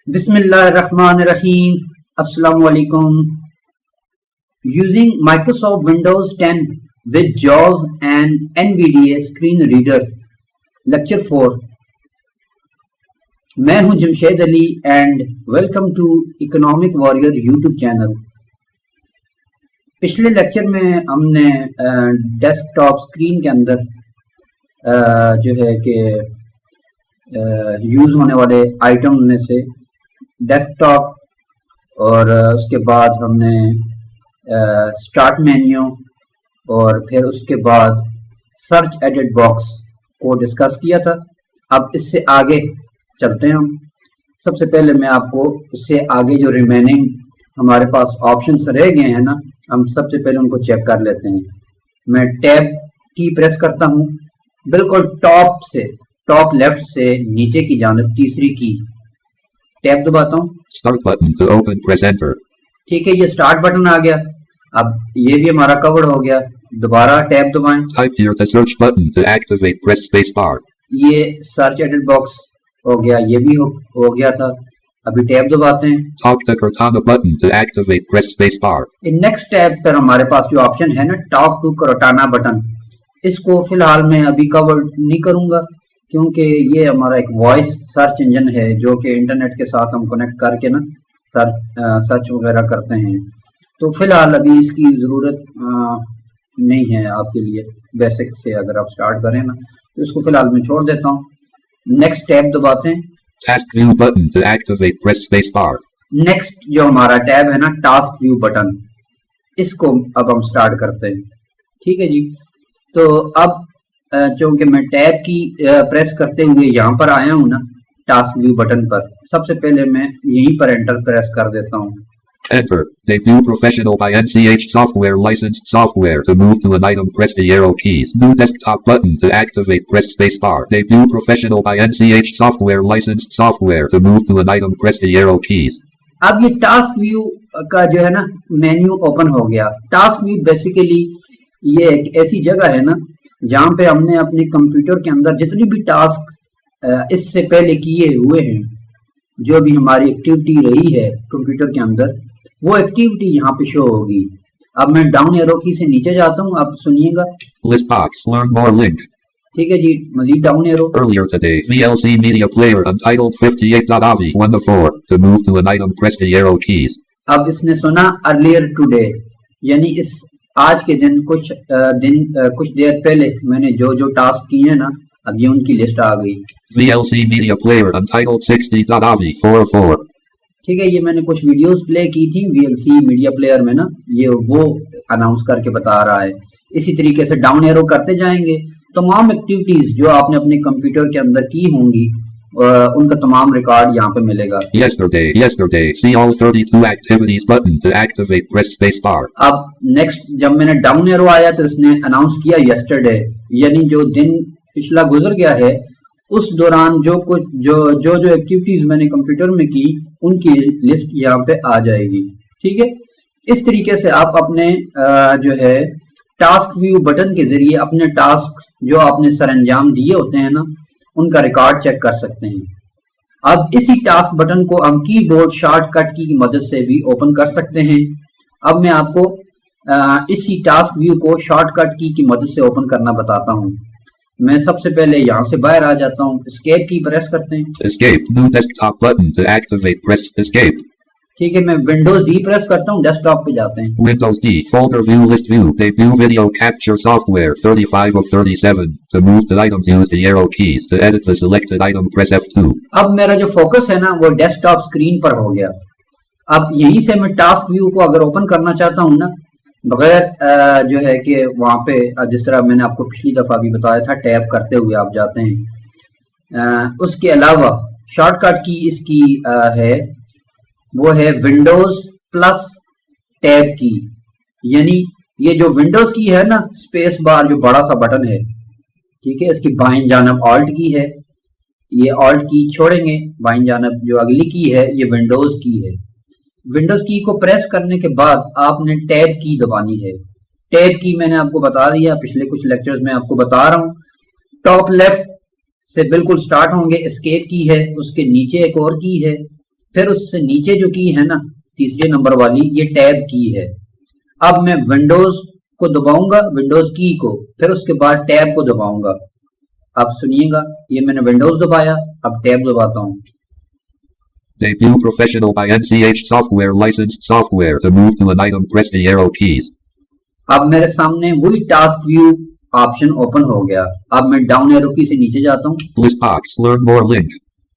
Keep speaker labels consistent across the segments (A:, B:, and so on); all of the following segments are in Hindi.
A: Bismillahirrahmanirrahim. Assalamualaikum. Using Microsoft Windows 10 with Jaws and NVDA screen readers. Lecture 4. मैं हूं Jamshed Ali and welcome to economic warrior YouTube channel. पिछले लेक्चर में हमने डेस्कटॉप स्क्रीन के अंदर जो है कि यूज़ होने वाले आइटम में से डेस्कटॉप और उसके बाद हमने स्टार्ट मेन्यू और फिर उसके बाद सर्च एडिट बॉक्स को डिस्कस किया था। अब इससे आगे चलते हैं हम। सबसे पहले मैं आपको इससे आगे जो रिमेनिंग हमारे पास ऑप्शंस रह गए हैं ना, हम सबसे पहले उनको चेक कर लेते हैं। मैं टैब की प्रेस करता हूँ, बिल्कुल टॉप लेफ्ट से नीचे की जानिब तीसरी की टैब दबाता हूँ।
B: Start button to open, press enter.
A: ठीक है, ये स्टार्ट बटन आ गया। अब ये भी हमारा कवर हो गया। दोबारा टैब दबाएं।
B: Type here the search button to activate, press space bar.
A: ये सर्च एडिट बॉक्स हो गया, ये भी हो गया था। अभी टैब दबाते हैं।
B: Talk to Cortana button to activate, press space bar.
A: Next tab पर हमारे पास जो ऑप्शन है ना, टॉक टू Cortana बटन, इसको फिलहाल मैं अभी कवर नहीं करूंगा क्योंकि ये हमारा एक वॉइस सर्च इंजन है जो कि इंटरनेट के साथ हम कनेक्ट करके ना सर्च वगैरह करते हैं। तो फिलहाल अभी इसकी ज़रूरत नहीं है आपके लिए। बेसिक से अगर आप स्टार्ट करें ना तो इसको फिलहाल मैं छोड़ देता हूँ। नेक्स्ट टैब दबाते हैं।
B: Task view button to activate, press space bar.
A: Next जो हमारा टैब है ना, टास्क व्यू बटन, इसको अब हम स्टार्ट करते हैं। ठीक है जी। तो अब चूंकि मैं टैब की प्रेस करते हुए यहाँ पर आया हूँ ना टास्क व्यू बटन पर, सबसे पहले मैं यहीं पर एंटर प्रेस कर देता हूँ।
B: Enter. Debut professional by NCH software, licensed software. To move to an item, press the arrow keys. New desktop button to activate, press space bar. Debut professional by NCH software, licensed software. To move to an item, press the arrow keys.
A: अब ये टास्क व्यू का जो है ना मेन्यू ओपन हो गया। टास्क व्यू बेसिकली ये एक ऐसी जगह है ना जहाँ पे हमने अपने कंप्यूटर के अंदर जितनी भी टास्क इससे पहले किए हुए हैं, जो भी हमारी एक्टिविटी रही है कंप्यूटर के अंदर, वो एक्टिविटी यहाँ पे शो होगी। अब मैं डाउन एरो की से नीचे जाता हूँ, आप सुनिएगा।
B: List box, learn more link.
A: ठीक है जी, मजीद down arrow.
B: Earlier today, VLC media player untitled 58.avi 1 to 4. To move to an item, press the arrow keys.
A: अब इसने सुना अर्लियर टुडे, यानी इस आज के दिन कुछ देर पहले मैंने जो टास्क किए हैं ना, अब ये उनकी लिस्ट आ गई।
B: VLC media player untitled 60.avi 4 4.
A: ठीक है, ये मैंने कुछ वीडियोस प्ले की थी VLC मीडिया प्लेयर में ना, ये वो अनाउंस करके बता रहा है। इसी तरीके से डाउन एरो करते जाएंगे, तमाम एक्टिविटीज जो आपने अपने कंप्यूटर के अंदर की होंगी उनका तमाम रिकॉर्ड यहाँ पे मिलेगा।
B: Yesterday, see all 32 activities button to activate, press space bar.
A: अब नेक्स्ट जब मैंने डाउन एरो आया तो इसने अनाउंस किया यस्टरडे, यानी जो दिन पिछला गुजर गया है उस दौरान जो एक्टिविटीज मैंने कंप्यूटर में की उनकी लिस्ट यहाँ पे आ जाएगी। ठीक है, इस तरीके से आप अपने जो है टास्क व्यू बटन के जरिए अपने टास्क जो आपने सरंजाम दिए होते हैं ना, उनका रिकॉर्ड चेक कर सकते हैं। अब इसी टास्क बटन को हम कीबोर्ड शॉर्टकट की मदद से भी ओपन कर सकते हैं। अब मैं आपको इसी टास्क व्यू को शॉर्टकट की मदद से ओपन करना बताता हूँ। मैं सबसे पहले यहाँ से बाहर आ जाता हूँ, एस्केप की प्रेस करते हैं।
B: Escape, new desktop button to activate, press escape.
A: ठीक है, मैं विंडोज डी प्रेस करता हूँ, डेस्कटॉप पे जाते हैं।
B: Windows D, folder view, list view, debut video capture software 35 of 37. To move the items, use the arrow keys. To edit the selected item, press F2.
A: अब मेरा जो फोकस है ना वो डेस्कटॉप स्क्रीन पर हो गया। अब यहीं से मैं टास्क व्यू को अगर ओपन करना चाहता हूँ ना, बगैर जो है कि वहाँ पे जिस तरह मैंने आपको पिछली दफा भी बताया था, टैप करते हुए आप जाते हैं। उसके अलावा शॉर्टकट की इसकी है वो है विंडोज प्लस टैब की, यानी ये जो विंडोज की है ना स्पेस बार जो बड़ा सा बटन है, ठीक है, इसकी बाईं जानब ऑल्ट की है, ये ऑल्ट की छोड़ेंगे, बाईं जानब जो अगली की है ये विंडोज की है। विंडोज की को प्रेस करने के बाद आपने टैब की दबानी है। टैब की मैंने आपको बता दिया, पिछले कुछ लेक्चर्स में आपको बता रहा हूँ। टॉप लेफ्ट से बिल्कुल स्टार्ट होंगे, एस्केप की है, उसके नीचे एक और की है, फिर उससे नीचे जो की है ना तीसरे नंबर वाली, ये टैब की है। अब मैं विंडोज को दबाऊंगा, विंडोज की को, फिर उसके बाद टैब को दबाऊंगा। अब सुनिएगा, ये मैंने विंडोज दबाया, अब टैब दबाता हूँ।
B: Debut professional by NCH software licensed software. To move to an item, press the arrow keys.
A: अब मेरे सामने वही टास्क व्यू ऑप्शन ओपन हो गया। अब मैं डाउन एरो की से नीचे जाता हूँ।
B: List box, learn more link.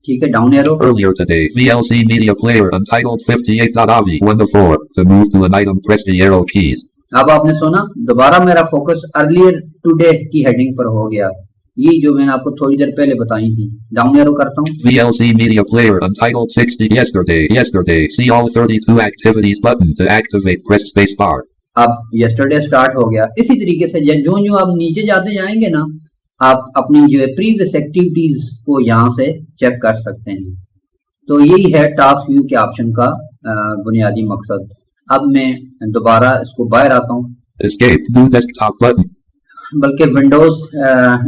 A: ठीक है, down arrow.
B: Earlier today, VLC media player untitled 58.avi 1 to 4. To move to an item, press the arrow keys.
A: अब आपने सुना, दोबारा मेरा फोकस अर्लियर टुडे की हेडिंग पर हो गया, ये जो मैंने आपको थोड़ी देर पहले बताई थी। डाउन एरो करता हूँ।
B: VLC media player untitled 60 yesterday. See all 32 activities button to activate. Press space bar.
A: अब yesterday स्टार्ट हो गया। इसी तरीके से जो जो आप नीचे जाते जाएंगे ना, आप अपनी जो है प्रीवियस एक्टिविटीज को यहाँ से चेक कर सकते हैं। तो यही है टास्क व्यू के ऑप्शन का बुनियादी मकसद। अब मैं दोबारा इसको बाहर आता हूँ।
B: Escape, new desktop button.
A: बल्कि विंडोज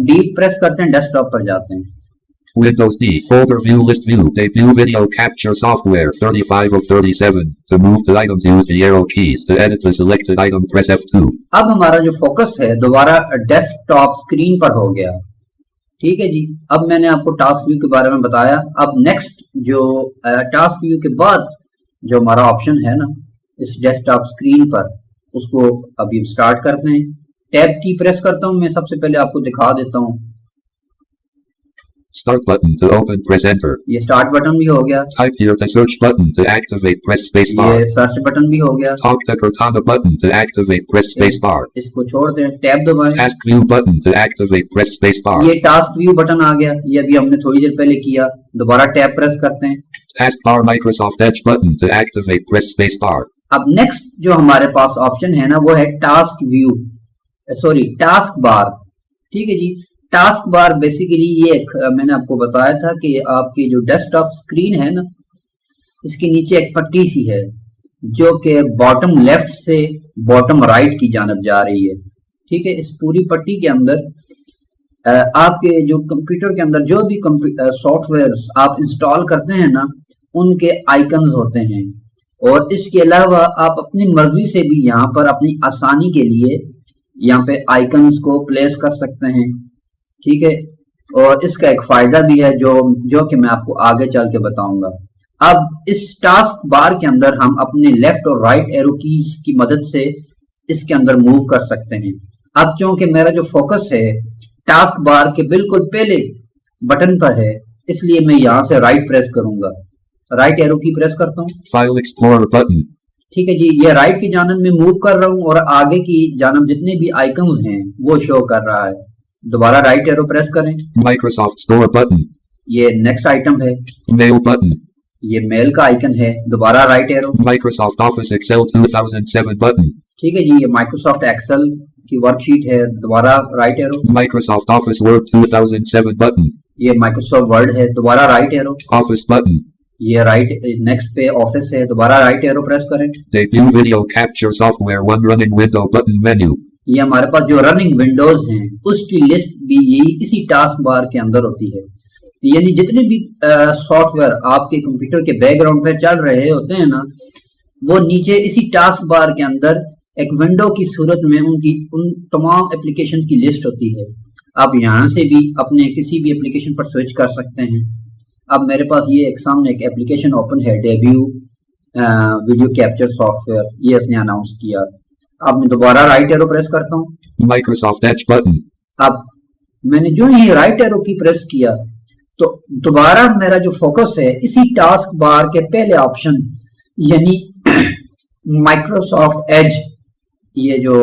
A: डी प्रेस करते हैं, डेस्कटॉप पर जाते हैं।
B: Windows D, folder view, list view, debut video capture software, 35 of 37. To move to items, use the arrow keys. To edit the selected item, press F2.
A: अब हमारा जो फोकस है दोबारा डेस्कटॉप स्क्रीन पर हो गया। ठीक है जी, अब मैंने आपको टास्क व्यू के बारे में बताया। अब नेक्स्ट जो टास्क व्यू के बाद जो हमारा ऑप्शन है ना इस डेस्कटॉप स्क्रीन पर, उसको अभी स्टार्ट करते हैं। टैब की प्रेस करता हूं, मैं सबसे पहले आपको दिखा देता हूं।
B: Start button to open, press enter.
A: ये स्टार्ट बटन भी हो गया।
B: Type here to search button to activate, press space bar.
A: ये सर्च बटन भी हो गया।
B: Talk to Cortana button to activate, press space bar.
A: इसको छोड़ दें, टैब दबाएं।
B: Task view button to activate, press space bar.
A: ये टास्क व्यू बटन आ गया, ये अभी हमने थोड़ी देर पहले किया। दोबारा टैब प्रेस करते हैं।
B: Task bar Microsoft Edge button to activate, press space bar.
A: अब नेक्स्ट जो हमारे पास ऑप्शन है ना वो है task view, sorry task bar. ठीक है जी, टास्क बार बेसिकली ये मैंने आपको बताया था कि आपकी जो डेस्कटॉप स्क्रीन है ना इसके नीचे एक पट्टी सी है जो कि बॉटम लेफ्ट से बॉटम राइट की जानब जा रही है। ठीक है, इस पूरी पट्टी के अंदर आपके जो कंप्यूटर के अंदर जो भी सॉफ्टवेयर आप इंस्टॉल करते हैं ना उनके आइकन्स होते हैं, और इसके अलावा आप अपनी मर्जी से भी यहाँ पर अपनी आसानी के लिए यहाँ पे आइकन्स को प्लेस कर सकते हैं। ठीक है, और इसका एक फायदा भी है जो कि मैं आपको आगे चल के बताऊंगा। अब इस टास्क बार के अंदर हम अपने लेफ्ट और राइट एरो कीज की मदद से इसके अंदर मूव कर सकते हैं। अब चूंकि मेरा जो फोकस है टास्क बार के बिल्कुल पहले बटन पर है, इसलिए मैं यहाँ से राइट प्रेस करूंगा। राइट एरो की प्रेस करता हूँ।
B: File explorer button. ठीक
A: है जी, ये राइट की जानब में मूव कर रहा हूँ और आगे की जानब जितने भी आइकन्स हैं वो शो कर रहा है। दोबारा राइट एरो प्रेस करें।
B: Microsoft store button.
A: ये नेक्स्ट आइटम है।
B: Mail button.
A: ये मेल का आइकन है। दोबारा right arrow.
B: Microsoft Office Excel 2007 button.
A: ठीक है जी, ये माइक्रोसॉफ्ट एक्सेल की वर्कशीट है। दोबारा right arrow.
B: Microsoft office word 2007 button.
A: ये माइक्रोसॉफ्ट वर्ड है। दोबारा राइट एरो।
B: Office button.
A: ये राइट नेक्स्ट पे ऑफिस है। दोबारा राइट एरो प्रेस करें।
B: Debut video capture software 1 running window button menu.
A: ये हमारे पास जो रनिंग विंडोज हैं उसकी लिस्ट भी यही इसी टास्क बार के अंदर होती है। यानी जितने भी सॉफ्टवेयर आपके कंप्यूटर के बैकग्राउंड पे चल रहे होते हैं ना वो नीचे इसी टास्क बार के अंदर एक विंडो की सूरत में उन तमाम एप्लीकेशन की लिस्ट होती है। आप यहाँ से भी अपने किसी भी एप्लीकेशन पर स्विच कर सकते हैं। अब मेरे पास ये एक सामने एक एप्लीकेशन ओपन है, डेब्यू वीडियो कैप्चर सॉफ्टवेयर, ये इसने अनाउंस किया। अब मैं दोबारा राइट एरो प्रेस करता हूँ।
B: Microsoft Edge button. अब
A: मैंने जो ही राइट एरो की प्रेस किया तो दोबारा मेरा जो फोकस है इसी टास्क बार के पहले ऑप्शन यानी माइक्रोसॉफ्ट एज, ये जो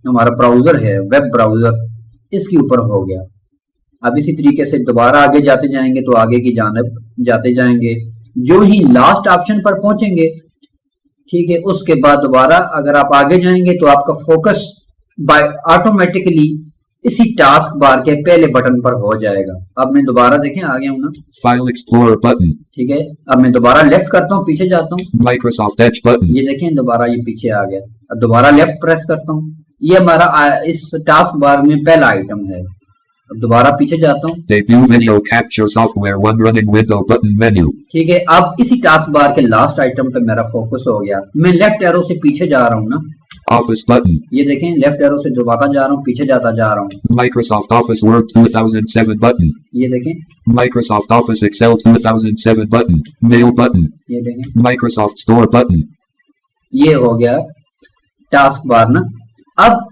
A: हमारा ब्राउजर है वेब ब्राउजर, इसके ऊपर हो गया। अब इसी तरीके से दोबारा आगे जाते जाएंगे तो आगे की जानब जाते जाएंगे, जो ही लास्ट ऑप्शन पर पहुंचेंगे ठीक है उसके बाद दोबारा अगर आप आगे जाएंगे तो आपका फोकस बाय ऑटोमेटिकली इसी टास्क बार के पहले बटन पर हो जाएगा। अब मैं दोबारा देखें आ गया हूं ना,
B: फाइल एक्सप्लोरर बटन।
A: ठीक है, अब मैं दोबारा लेफ्ट करता हूं, पीछे जाता हूं,
B: माइक्रोसॉफ्ट एज बटन।
A: ये देखें दोबारा ये पीछे आ गया। अब दोबारा लेफ्ट प्रेस करता हूं, ये हमारा इस टास्क बार में पहला आइटम है। अब दोबारा पीछे जाता हूँ।
B: Debut video capture software one running window button menu.
A: ठीक है, अब इसी टास्क बार के लास्ट आइटम पे मेरा फोकस हो गया। मैं लेफ्ट एरो से पीछे जा रहा हूँ ना,
B: Office button.
A: ये देखें लेफ्ट एरो से दबाता जा रहा हूँ, पीछे जाता जा रहा हूँ।
B: Microsoft Office Word 2007 button.
A: ये देखें,
B: Microsoft Office Excel 2007 button. Mail button.
A: ये देखें,
B: Microsoft Store button.
A: ये हो गया टास्क बार ना। अब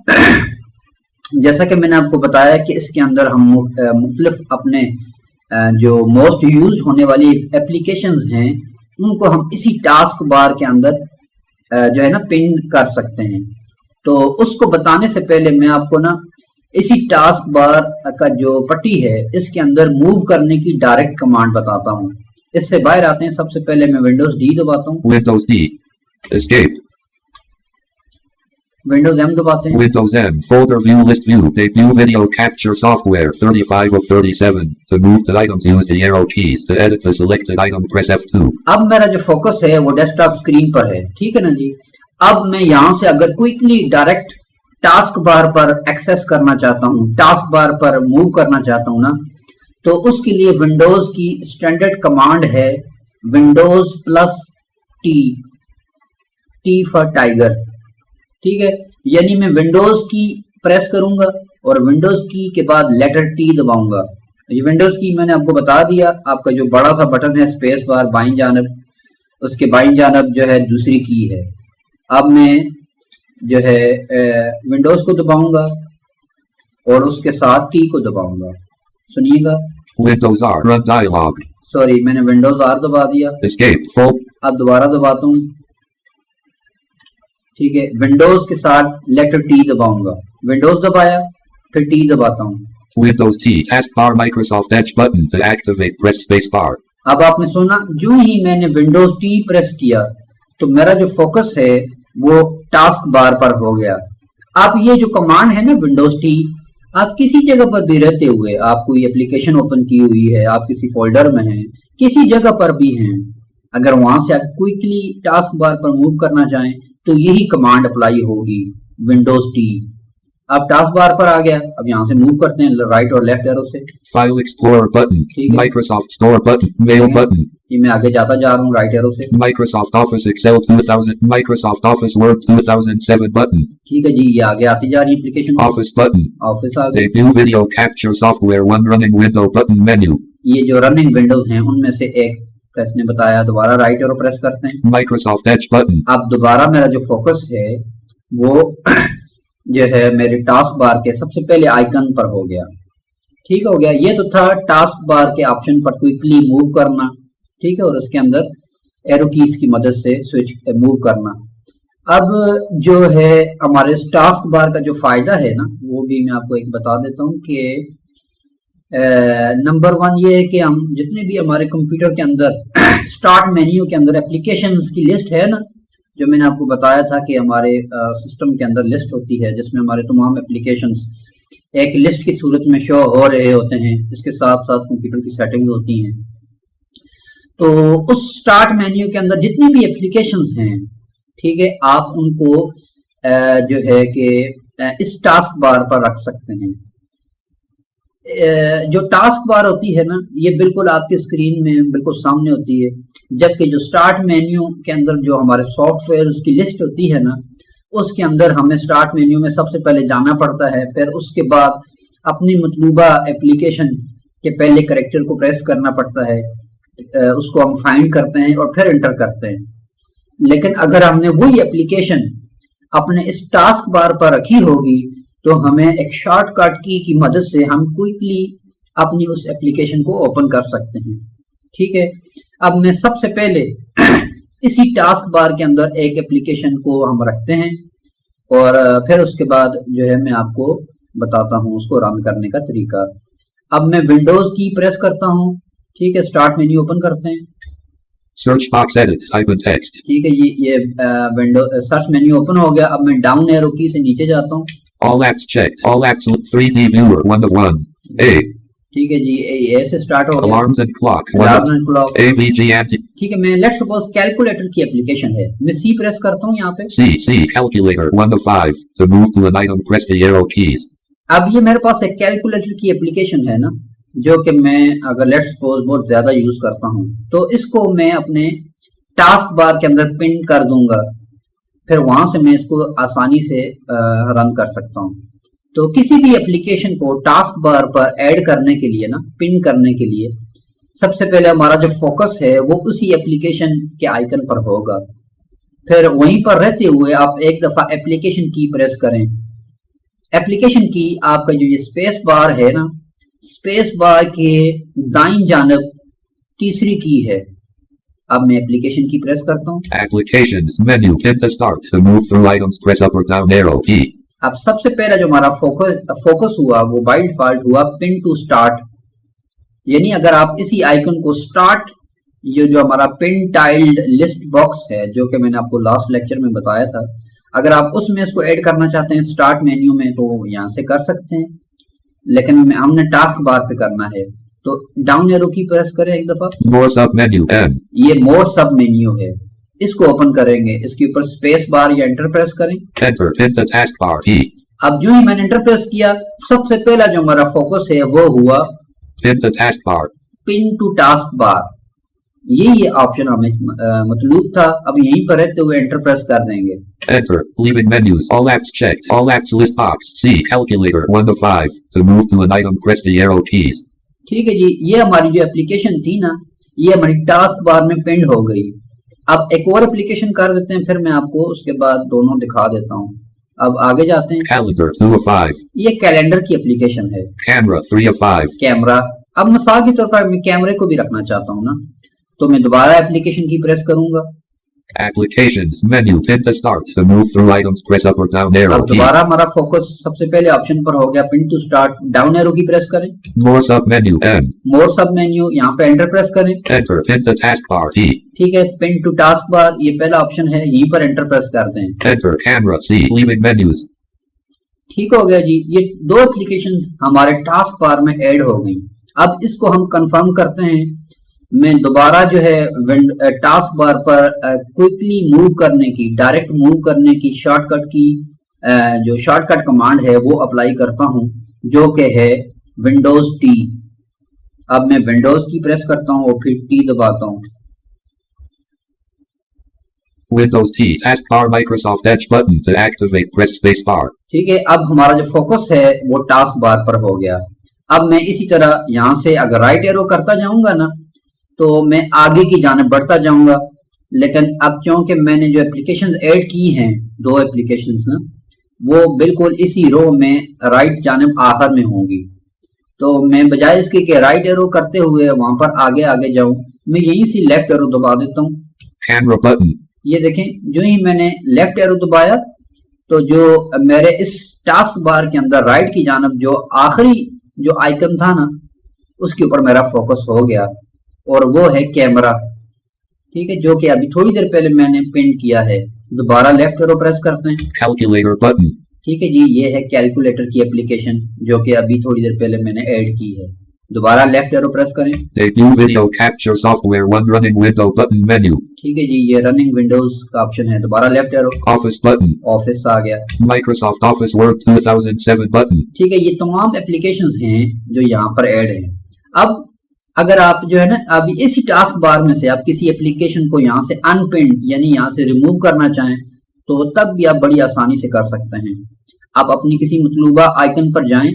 A: जैसा कि मैंने आपको बताया कि इसके अंदर हम मुख्तलिफ अपने जो मोस्ट यूज होने वाली एप्लीकेशंस हैं उनको हम इसी टास्क बार के अंदर जो है ना पिन कर सकते हैं। तो उसको बताने से पहले मैं आपको ना इसी टास्क बार का जो पट्टी है इसके अंदर मूव करने की डायरेक्ट कमांड बताता हूँ। इससे बाहर आते हैं। सबसे पहले मैं विंडोज डी दबाता हूँ।
B: Windows D. Escape.
A: Windows M दबाते हैं।
B: Windows M. Folder view list view. Debut video capture software 35 of 37. To move the items use the arrow keys. To edit the selected item press F2.
A: अब मेरा जो फोकस है वो डेस्कटॉप स्क्रीन पर है, ठीक है ना जी। अब मैं यहाँ से अगर क्विकली डायरेक्ट टास्क बार पर एक्सेस करना चाहता हूँ, टास्क बार पर मूव करना चाहता हूँ ना, तो उसके लिए विंडोज की स्टैंडर्ड कमांड है Windows plus T, T for tiger, ठीक है। यानी मैं विंडोज की प्रेस करूंगा और विंडोज की के बाद लेटर टी दबाऊंगा। ये विंडोज की मैंने आपको बता दिया। आपका जो बड़ा सा बटन है स्पेस बार बाईं जानब, उसके बाईं जानब जो है दूसरी की है। अब मैं जो है विंडोज को दबाऊंगा और उसके साथ टी को दबाऊंगा। सुनिएगा।
B: Windows R. Run dialog.
A: Sorry, मैंने विंडोज आर दबा दिया।
B: Escape. Full.
A: अब दोबारा दबाता हूँ, ठीक है। विंडोज के साथ लेटर टी दबाऊंगा। विंडोज दबाया, फिर टी दबाता हूँ।
B: Windows T. Taskbar Microsoft Edge button. To activate press space bar.
A: अब आपने सुना, जो ही मैंने विंडोज टी प्रेस किया तो मेरा जो फोकस है वो टास्क बार पर हो गया। अब ये जो कमांड है ना विंडोज टी, आप किसी जगह पर भी रहते हुए, आप कोई एप्लीकेशन ओपन की हुई है, आप किसी फोल्डर में हैं, किसी जगह पर भी हैं, अगर वहां से आप क्विकली टास्क बार पर मूव करना चाहें तो यही कमांड अप्लाई होगी, विंडोज टी। अब टास्क बार पर आ गया। अब यहाँ से मूव करते हैं राइट और लेफ्ट एरो से।
B: File Explorer button. Microsoft Store button. Mail button.
A: ये मैं आगे जाता जा रहा हूँ राइट एरो से।
B: Microsoft Office Excel 2000. Microsoft Office Word 2007 button.
A: ठीक है जी, ये आगे आती जा रही एप्लीकेशन।
B: Office button.
A: ऑफिस आ गई।
B: Debut video capture software one running window button menu.
A: ये जो रनिंग विंडोज हैं उनमें से एक का इसने बताया। दोबारा राइट एरो प्रेस करते हैं।
B: Microsoft Edge button.
A: अब दोबारा मेरा जो फोकस है वो जो है मेरे टास्क बार के सबसे पहले आइकन पर हो गया। ठीक हो गया। ये तो था टास्क बार के ऑप्शन पर क्विकली मूव करना, ठीक है, और उसके अंदर एरो कीज की मदद से स्विच मूव करना। अब जो है हमारे टास्क बार का जो फायदा है ना वो भी मैं आपको एक बता देता हूँ कि नंबर 1 ये है कि हम जितने भी हमारे कंप्यूटर के अंदर स्टार्ट मेन्यू के अंदर एप्लीकेशंस की लिस्ट है ना, जो मैंने आपको बताया था कि हमारे सिस्टम के अंदर लिस्ट होती है जिसमें हमारे तमाम एप्लीकेशंस एक लिस्ट की सूरत में शो हो रहे होते हैं। इसके साथ साथ कंप्यूटर की सेटिंग्स होती हैं। तो उस स्टार्ट मेन्यू के अंदर जितनी भी एप्लीकेशंस हैं, ठीक है, आप उनको जो है कि इस टास्क बार पर रख सकते हैं। जो टास्क बार होती है ना ये बिल्कुल आपकी स्क्रीन में बिल्कुल सामने होती है, जबकि जो स्टार्ट मेन्यू के अंदर जो हमारे सॉफ्टवेयर की लिस्ट होती है ना उसके अंदर हमें स्टार्ट मेन्यू में सबसे पहले जाना पड़ता है, फिर उसके बाद अपनी मतलूबा एप्लीकेशन के पहले कैरेक्टर को प्रेस करना पड़ता है, उसको हम फाइंड करते हैं और फिर एंटर करते हैं। लेकिन अगर हमने वही एप्लीकेशन अपने इस टास्क बार पर रखी होगी तो हमें एक शॉर्टकट की मदद से हम क्विकली अपनी उस एप्लीकेशन को ओपन कर सकते हैं। ठीक है। अब मैं सबसे पहले इसी टास्क बार के अंदर एक एप्लीकेशन को हम रखते हैं और फिर उसके बाद जो है मैं आपको बताता हूँ उसको रन करने का तरीका। अब मैं विंडोज की प्रेस करता हूँ, ठीक है, स्टार्ट मेन्यू ओपन करते हैं।
B: Search box edit type in text.
A: ठीक है, ये विंडो सर्च मेन्यू ओपन हो गया। अब मैं डाउन एरो की से नीचे जाता हूँ।
B: All apps checked. All apps 3D viewer 1 of 1. A.
A: ठीक है जी, ए से स्टार्ट हो गया।
B: Alarms and clock.
A: Alarms and clock.
B: AVG anti.
A: ठीक है, मैं लेट्स सपोज कैलकुलेटर की एप्लीकेशन है, मैं सी प्रेस करता हूँ यहाँ पे।
B: C calculator 1 of 5. To move to an item press the arrow keys.
A: अब ये मेरे पास एक कैलकुलेटर की एप्लीकेशन है ना, जो कि मैं अगर लेट्स सपोज बहुत ज्यादा यूज करता हूँ तो इसको मैं अपने टास्क बार के अंदर पिन कर दूंगा, फिर वहां से मैं इसको आसानी से रन कर सकता हूँ। तो किसी भी एप्लीकेशन को टास्क बार पर ऐड करने के लिए ना, पिन करने के लिए सबसे पहले हमारा जो फोकस है वो उसी एप्लीकेशन के आइकन पर होगा। फिर वहीं पर रहते हुए आप एक दफा एप्लीकेशन की प्रेस करें। एप्लीकेशन की आपका जो ये स्पेस बार है ना, स्पेस बार के दाईं जानब तीसरी की है। अब मैं एप्लीकेशन की प्रेस करता हूँ।
B: Applications menu, pin to start. To move through items, press up or down arrow key.
A: अब सबसे पहला जो हमारा फोकस हुआ वो बाय डिफॉल्ट हुआ पिन टू स्टार्ट, यानी अगर आप इसी आइकन को स्टार्ट, ये जो हमारा पिन टाइल्ड लिस्ट बॉक्स है जो कि मैंने आपको लास्ट लेक्चर में बताया था, अगर आप उसमें इसको ऐड करना चाहते हैं स्टार्ट मेन्यू में तो यहाँ से कर सकते हैं, लेकिन हमने टास्क बार पे करना है तो डाउन एरो की प्रेस करें एक दफा।
B: More sub menu M.
A: ये मोर सब मेन्यू है, इसको ओपन करेंगे, इसके ऊपर स्पेस बार या एंटर प्रेस करें।
B: Enter pin to taskbar E.
A: अब जो ही मैंने एंटर प्रेस किया, सबसे पहला जो हमारा फोकस है वो हुआ
B: Pin to taskbar.
A: Pin to taskbar. ये ऑप्शन हमें मतलूब था। अब यहीं पर रहते हुए एंटर प्रेस कर देंगे।
B: Enter. Leaving menus. All apps checked. All apps list box. C. Calculator 1 to 5. To move to an item, press the arrow keys.
A: ठीक है जी, ये हमारी जो एप्लीकेशन थी ना, ये हमारी टास्क बार में पिन हो गई। अब एक और एप्लीकेशन कर देते हैं, फिर मैं आपको उसके बाद दोनों दिखा देता हूँ। अब आगे जाते हैं।
B: Calendar 2 of 5.
A: ये कैलेंडर की एप्लीकेशन है।
B: Camera 3 of 5.
A: कैमरा, अब मिसाल के तौर पर मैं कैमरे को भी रखना चाहता हूँ ना, तो मैं दोबारा एप्लीकेशन की प्रेस करूंगा।
B: Applications menu, pin to start. To move through items, press up or down arrow
A: अब
B: key.
A: दोबारा हमारा फोकस सबसे पहले ऑप्शन पर हो गया pin to start, down arrow key press करें।
B: More sub menu M.
A: More sub menu, यहाँ पे एंटर प्रेस करें।
B: Enter pin to taskbar E.
A: ठीक है, पिन टू टास्क बार ये पहला ऑप्शन है, यहीं पर एंटर प्रेस कर दें।
B: Enter camera C. Leaving menus.
A: ठीक हो गया जी, ये दो एप्लीकेशंस हमारे टास्क बार में ऐड हो गई। अब इसको हम कंफर्म करते हैं। मैं दोबारा जो है टास्क बार पर क्विकली मूव करने की, डायरेक्ट मूव करने की शॉर्टकट की जो शॉर्टकट कमांड है वो अप्लाई करता हूं, जो कि है विंडोज टी। अब मैं विंडोज की प्रेस करता हूं और फिर टी दबाता हूं।
B: Windows T. Taskbar Microsoft Edge button. To activate, press space bar.
A: ठीक है, अब हमारा जो फोकस है वो टास्क बार पर हो गया। अब मैं इसी तरह यहां से अगर राइट एरो करता जाऊंगा ना तो मैं आगे की जानिब बढ़ता जाऊंगा, लेकिन अब क्योंकि मैंने जो एप्लीकेशंस ऐड की हैं, दो एप्लीकेशंस ना, वो बिल्कुल इसी रो में राइट जानिब आखिर में होंगी, तो मैं बजाय इसके कि राइट एरो करते हुए वहां पर आगे आगे जाऊं, मैं यहीं से लेफ्ट एरो दबा देता हूं।
B: Camera button.
A: ये देखें, जो ही मैंने लेफ्ट एरो दबाया तो जो मेरे इस टास्क बार के अंदर राइट की जानिब जो आखिरी जो आइकन था ना, उसके ऊपर मेरा फोकस हो गया, और वो है कैमरा। ठीक है, जो कि अभी थोड़ी देर पहले मैंने पिन किया है। दोबारा लेफ्ट एरो प्रेस करते हैं।
B: Calculator button.
A: ठीक है जी, ये है कैलकुलेटर की एप्लीकेशन जो कि अभी थोड़ी देर पहले मैंने ऐड की है। दोबारा लेफ्ट एरो प्रेस करें।
B: Debut video capture software 1 running window button menu.
A: ठीक है जी, ये रनिंग विंडोज का ऑप्शन है। दोबारा left arrow.
B: Office button.
A: Office आ गया।
B: Microsoft Office Word 2007 button.
A: ठीक है, ये तमाम एप्लीकेशंस हैं जो यहाँ पर ऐड हैं। अब अगर आप जो है ना, अभी इसी टास्क बार में से आप किसी एप्लीकेशन को यहाँ से अनपिन यानी यहाँ से रिमूव करना चाहें तो तब भी आप बड़ी आसानी से कर सकते हैं। आप अपनी किसी मतलूबा आइकन पर जाएं,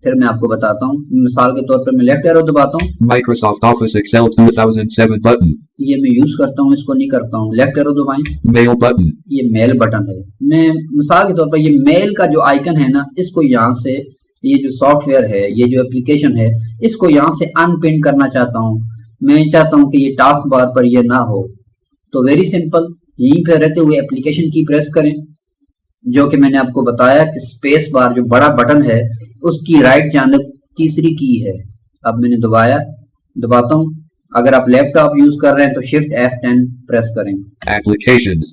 A: फिर मैं आपको बताता हूँ। मिसाल के तौर पर मैं लेफ्ट एरो दबाता हूँ।
B: Microsoft Office Excel 2007 button.
A: ये मैं यूज करता हूँ, इसको नहीं करता हूँ। लेफ्ट एरो दबाएं।
B: Mail button.
A: ये मेल बटन है। मैं मिसाल के तौर पर ये मेल का जो आइकन है ना, इसको यहाँ से, ये जो सॉफ्टवेयर है, ये जो एप्लीकेशन है, इसको यहाँ से अनपिन करना चाहता हूँ। मैं चाहता हूँ कि ये टास्क बार पर ये ना हो, तो वेरी सिंपल, यहीं पे रहते हुए एप्लीकेशन की प्रेस करें, जो कि मैंने आपको बताया कि स्पेस बार जो बड़ा बटन है उसकी राइट जानिब तीसरी की है। अब मैंने दबाता हूँ। अगर आप लैपटॉप यूज कर रहे हैं तो शिफ्ट F10 प्रेस करें।
B: Applications.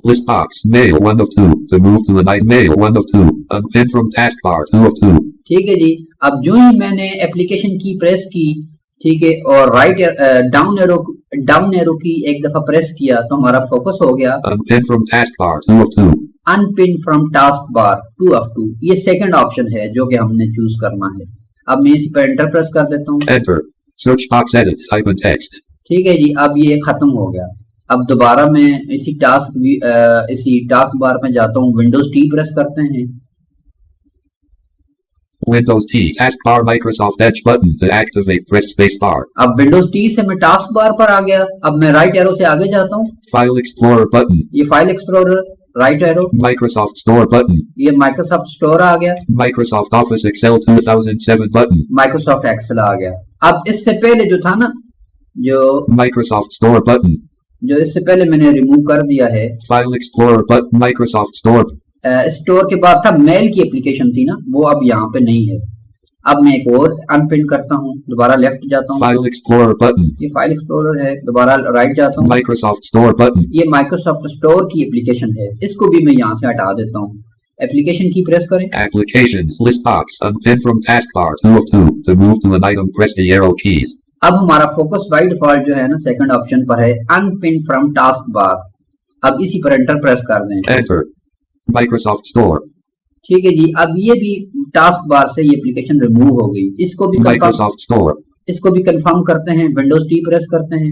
B: List box. Mail 1 of 2. To move to a night mail 1 of 2. Unpin from taskbar 2 of 2.
A: ठीक है जी, अब जो ही मैंने एप्लीकेशन की प्रेस की, ठीक है, और डाउन एरो की एक दफा प्रेस किया तो हमारा फोकस हो गया।
B: Unpin from taskbar 2 of 2.
A: Unpin from task bar 2 of 2, ये सेकंड ऑप्शन है जो कि हमने चूज करना है। अब मैं इसी पर एंटर प्रेस कर देता हूँ।
B: Enter. Search box edit. Type in text.
A: ठीक है जी, अब ये खत्म हो गया। अब दोबारा मैं इसी टास्क बार में जाता हूँ, विंडोज टी प्रेस करते हैं।
B: Windows T. Taskbar Microsoft Edge button to activate. Press space bar.
A: अब विंडोज टी से मैं टास्क बार पर आ गया। अब मैं राइट एरो से आगे जाता हूँ।
B: File Explorer button.
A: ये file explorer, right arrow,
B: Microsoft Store button.
A: ये माइक्रोसॉफ्ट स्टोर आ गया।
B: Microsoft Office Excel 2007 button.
A: Microsoft Excel आ गया। अब इससे पहले जो था ना, जो
B: Microsoft Store button.
A: जो इससे पहले मैंने रिमूव कर दिया है।
B: File Explorer button. Microsoft Store.
A: Store के बाद था मेल की एप्लीकेशन थी ना, वो अब यहाँ पे नहीं है। अब मैं एक और अनपिन करता हूँ, दोबारा लेफ्ट जाता हूँ।
B: File Explorer button.
A: ये फाइल एक्सप्लोरर है, दोबारा राइट जाता हूँ।
B: Microsoft Store button.
A: ये माइक्रोसॉफ्ट स्टोर की एप्लीकेशन है, इसको भी मैं यहाँ से हटा देता हूँ। एप्लीकेशन की प्रेस करें।
B: Applications list box. Unpin from taskbar 2 of 2. To move to an item, press the arrow keys.
A: अब हमारा फोकस बाय डिफॉल्ट जो है ना सेकंड ऑप्शन पर है, अनपिन फ्रॉम टास्क बार। अब इसी पर एंटर प्रेस कर दें।
B: Enter. Microsoft Store.
A: ठीक है जी, अब ये भी टास्क बार से ये एप्लीकेशन रिमूव हो गई। इसको भी
B: Microsoft Store.
A: कंफर्म करते हैं, विंडोज टी प्रेस करते हैं।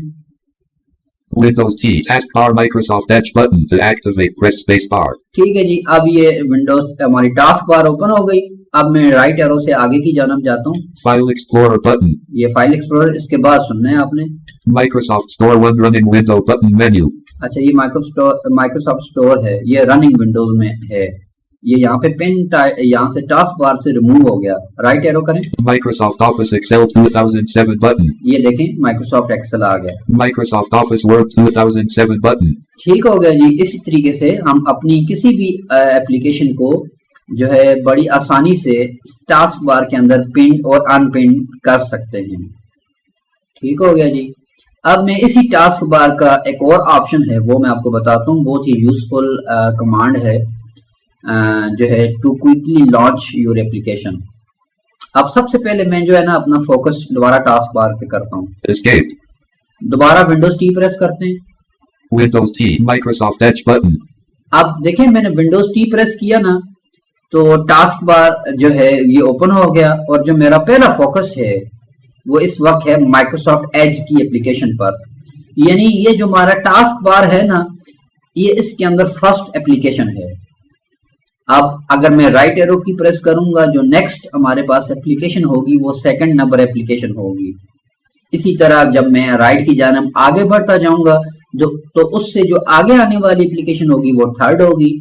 B: Windows T. Taskbar Microsoft Edge button to activate. Press space bar.
A: ठीक है जी, अब ये विंडोज हमारी टास्क बार ओपन हो गई। अब मैं राइट एरो से आगे की जानब जाता हूँ।
B: File Explorer button.
A: ये फाइल एक्सप्लोरर, इसके बाद सुनना है आपने।
B: Microsoft Store 1 running window button menu.
A: अच्छा, ये माइक्रोसॉफ्ट स्टोर है, ये रनिंग विंडोज में है। ये यहाँ पे यहाँ से टास्क बार से रिमूव हो गया। राइट एरो करें।
B: Microsoft Office Excel 2007 button.
A: ये देखें माइक्रोसॉफ्ट एक्सेल आ गया।
B: Microsoft Office Word 2007 button.
A: ठीक हो गया जी। इसी तरीके से हम अपनी किसी भी एप्लीकेशन को जो है बड़ी आसानी से टास्क बार के अंदर पिन और अनपिन कर सकते हैं। ठीक हो गया जी। अब मैं इसी टास्क बार का एक और ऑप्शन है वो मैं आपको बताता हूँ, बहुत ही यूजफुल कमांड है जो है to quickly launch your application. अब सबसे पहले मैं जो है ना अपना फोकस दोबारा टास्क बार पे करता हूँ।
B: Escape.
A: दोबारा विंडोज टी प्रेस करते हैं।
B: Windows T. Microsoft Edge button.
A: अब देखें मैंने विंडोज टी प्रेस किया ना, तो टास्क बार जो है ये ओपन हो गया और जो मेरा पहला फोकस है वो इस वक्त है माइक्रोसॉफ्ट एज की एप्लीकेशन पर। यानी ये जो हमारा टास्क बार है ना, ये इसके अंदर फर्स्ट एप्लीकेशन है। अब अगर मैं राइट एरो की प्रेस करूंगा, जो नेक्स्ट हमारे पास एप्लीकेशन होगी वो सेकंड नंबर एप्लीकेशन होगी। इसी तरह जब मैं राइट की जानब आगे बढ़ता जाऊंगा तो उससे जो आगे आने वाली एप्लीकेशन होगी वो थर्ड होगी।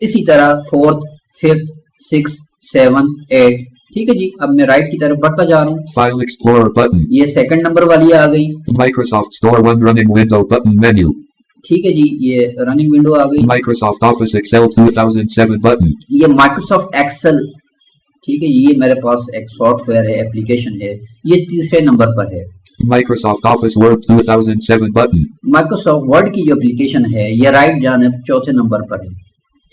A: इसी तरह फोर्थ, फिफ्थ, 6, 7, 8। ठीक है जी। अब मैं राइट की तरफ बढ़ता जा रहा हूँ।
B: File Explorer button.
A: ये सेकंड नंबर वाली आ गई।
B: Microsoft Store 1 running window button menu.
A: ठीक है जी, ये रनिंग विंडो आ गई।
B: Microsoft Office Excel 2007 button.
A: ये माइक्रोसॉफ्ट एक्सेल, ठीक है, ये मेरे पास एक सॉफ्टवेयर है, एप्लीकेशन है, ये तीसरे नंबर पर है।
B: Microsoft Office Word 2007 button.
A: Microsoft word की जो एप्लीकेशन है ये राइट जानब चौथे नंबर पर है।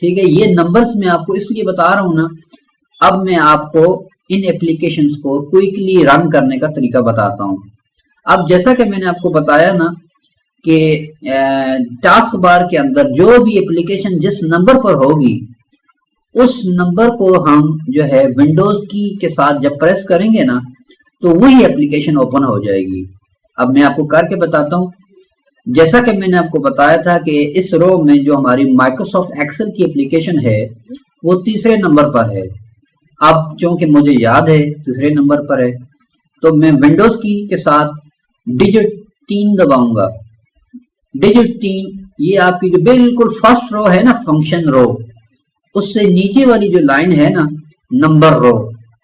A: ठीक है, ये नंबर्स मैं आपको इसलिए बता रहा हूँ ना, अब मैं आपको इन एप्लीकेशंस को क्विकली रन करने का तरीका बताता हूँ। अब जैसा कि मैंने आपको बताया ना कि टास्क बार के अंदर जो भी एप्लीकेशन जिस नंबर पर होगी उस नंबर को हम जो है विंडोज की के साथ जब प्रेस करेंगे ना तो वही एप्लीकेशन ओपन हो जाएगी। अब मैं आपको करके बताता हूँ। जैसा कि मैंने आपको बताया था कि इस रो में जो हमारी माइक्रोसॉफ्ट एक्सेल की एप्लीकेशन है वो तीसरे नंबर पर है। अब क्योंकि मुझे याद है तीसरे नंबर पर है तो मैं विंडोज की के साथ डिजिट 3 दबाऊंगा। डिजिट 3 ये आपकी जो बिल्कुल फर्स्ट रो है ना, फंक्शन रो, उससे नीचे वाली जो लाइन है ना, नंबर रो,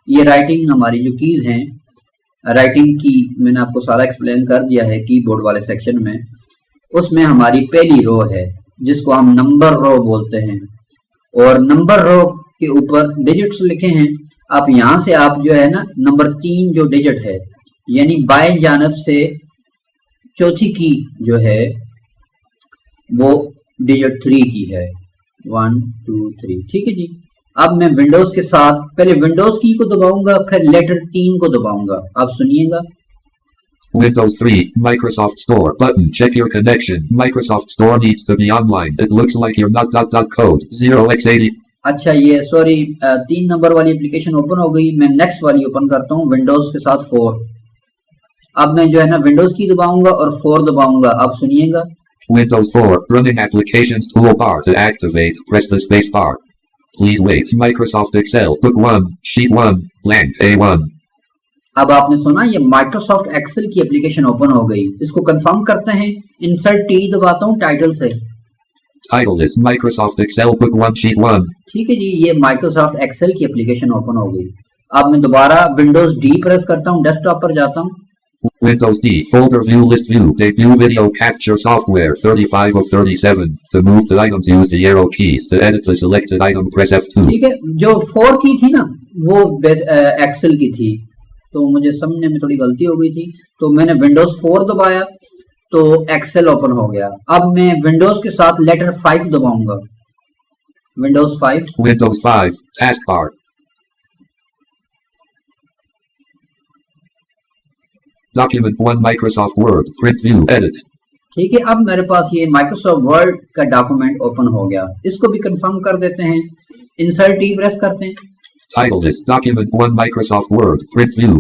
A: ये राइटिंग हमारी जो कीज हैं, राइटिंग की मैंने आपको सारा एक्सप्लेन कर दिया है कीबोर्ड वाले सेक्शन में। उसमें हमारी पहली रो है जिसको हम नंबर रो बोलते हैं और नंबर रो के ऊपर डिजिट्स लिखे हैं। आप यहां से आप जो है ना नंबर 3 जो डिजिट है यानी बाएं जानब से चौथी की जो है वो डिजिट 3 की है, 1 2 3। ठीक है जी। अब मैं विंडोज के साथ पहले विंडोज की को दबाऊंगा, फिर लेटर 3 को दबाऊंगा। आप सुनिएगा,
B: Windows 3, Microsoft Store button. Check your connection. Microsoft Store needs to be online. It looks like you're not code 0x80.
A: अच्छा ये सॉरी 3 नंबर वाली एप्लीकेशन ओपन हो गई। मैं नेक्स्ट वाली ओपन करता हूँ विंडोज के साथ 4। अब मैं जो है ना विंडोज की दबाऊंगा और 4 दबाऊंगा। आप सुनिएगा।
B: Windows 4 running applications toolbar to activate. Press the space bar. Please wait. Microsoft Excel book 1 sheet 1 blank A1.
A: अब आपने सुना ये माइक्रोसॉफ्ट एक्सेल की एप्लीकेशन ओपन हो गई। इसको कंफर्म करते हैं। इंसर्ट टी दबाता हूँ टाइटल से।
B: Title is Microsoft Excel book 1 sheet 1.
A: ठीक है जी, ये माइक्रोसॉफ्ट एक्सेल की एप्लीकेशन ओपन हो गई। अब मैं दोबारा विंडोज डी प्रेस करता हूँ, डेस्कटॉप पर जाता हूँ।
B: Windows D folder view list view debut video capture software 35 of 37. To move the items use the arrow keys. To edit the selected item press F2.
A: ठीक है, जो 4 की थी ना वो एक्सेल की थी, तो मुझे समझने में थोड़ी गलती हो गई थी, तो मैंने विंडोज 4 दबाया तो एक्सेल ओपन हो गया। अब मैं विंडोज के साथ लेटर 5 दबाऊंगा। Windows 5
B: taskbar. Document 1 Microsoft Word print view edit.
A: ठीक है, अब मेरे पास ये माइक्रोसॉफ्ट वर्ड का डॉक्यूमेंट ओपन हो गया। इसको भी कंफर्म कर देते हैं। इंसर्ट टी प्रेस करते हैं।
B: Title is Document 1 Microsoft Word print view.